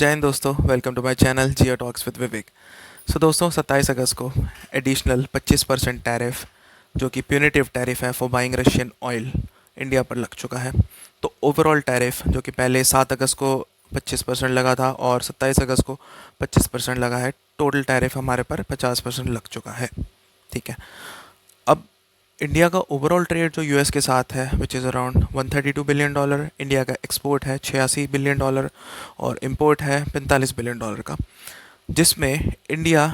जय हिंद दोस्तों, welcome to my channel Jio talks with Vivek. दोस्तों 27 अगस्त को एडिशनल 25% टैरिफ जो कि प्यूनिटिव टैरिफ है for buying Russian oil India पर लग चुका है। तो ओवरऑल टैरिफ जो कि पहले 7 अगस्त को 25% लगा था और 27 अगस्त को 25% लगा है, टोटल टैरिफ हमारे पर 50% लग चुका है। ठीक है। अब इंडिया का ओवरऑल ट्रेड जो यूएस के साथ है which is around $132 billion, India का एक्सपोर्ट है $86 बिलियन और इंपोर्ट है $45 बिलियन का, जिसमें India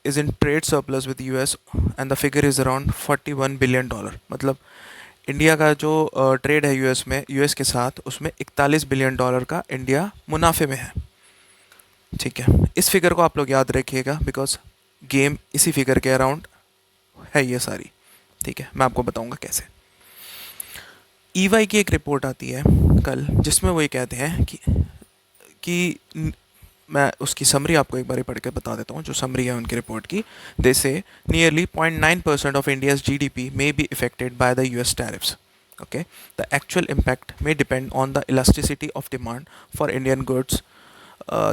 is in trade surplus with US and the figure is around $41 billion. मतलब इंडिया का जो ट्रेड है यूएस के साथ, उसमें $41 बिलियन का इंडिया मुनाफे में है। ठीक है, इस फिगर को आप लोग याद रखिएगा बिकॉज गेम इसी फिगर के अराउंड है ये सारी। ठीक है, मैं आपको बताऊंगा कैसे। ईवाई की एक रिपोर्ट आती है कल, जिसमें वो ये कहते हैं कि मैं उसकी समरी आपको एक बार पढ़ के बता देता हूँ। जो समरी है उनकी रिपोर्ट की, दे से nearly 0.9% of India's GDP may be affected by the US tariffs. Okay, the actual impact may depend on the elasticity of demand for Indian goods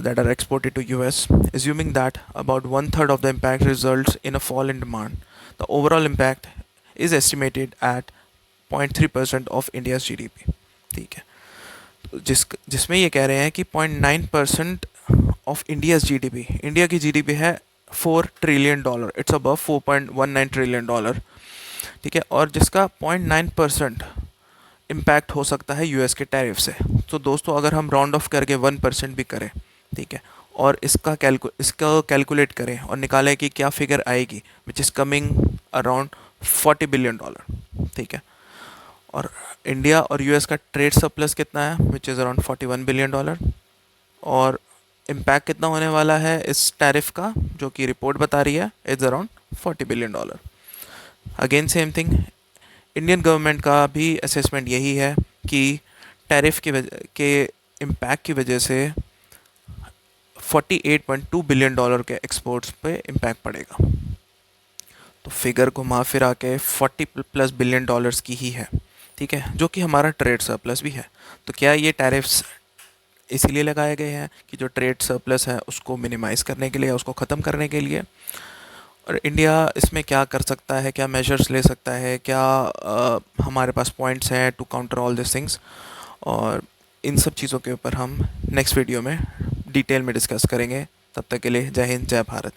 that are exported to US. Assuming that about one third of the impact results in a fall in demand, the overall impact is estimated at 0.3% of India's GDP. ठीक है, तो जिसमें ये कह रहे हैं कि 0.9% of India's GDP, India की जीडीपी है $4 ट्रिलियन, इट्स अबव $4.19 ट्रिलियन। ठीक है, और जिसका 0.9% इम्पैक्ट हो सकता है यूएस के टैरिफ से। तो दोस्तों अगर हम राउंड ऑफ करके 1% भी करें, ठीक है, और इसका कैलकुलेट करें और निकालें कि क्या फिगर आएगी, which is coming around $40 billion. ठीक है, और इंडिया और यूएस का ट्रेड सरप्लस कितना है, विच इज़ अराउंड $41 बिलियन। और इम्पैक्ट कितना होने वाला है इस टैरिफ का, जो कि रिपोर्ट बता रही है, is around $40 billion. Again same thing, Indian government का भी असेसमेंट यही है कि टैरिफ के इम्पैक्ट की वजह से $48.2 बिलियन के एक्सपोर्ट्स पे इम्पैक्ट पड़ेगा। तो फिगर घुमा फिरा के 40+ बिलियन की ही है। ठीक है, जो कि हमारा ट्रेड सरप्लस भी है। तो क्या ये टैरिफ्स इसीलिए लगाए गए हैं कि जो ट्रेड सरप्लस है उसको मिनिमाइज़ करने के लिए, उसको ख़त्म करने के लिए? और इंडिया इसमें क्या कर सकता है, क्या मेजर्स ले सकता है, क्या हमारे पास पॉइंट्स हैं to counter all this things? और इन सब चीज़ों के ऊपर हम नेक्स्ट वीडियो में डिटेल में डिस्कस करेंगे। तब तक के लिए जय हिंद, जय भारत।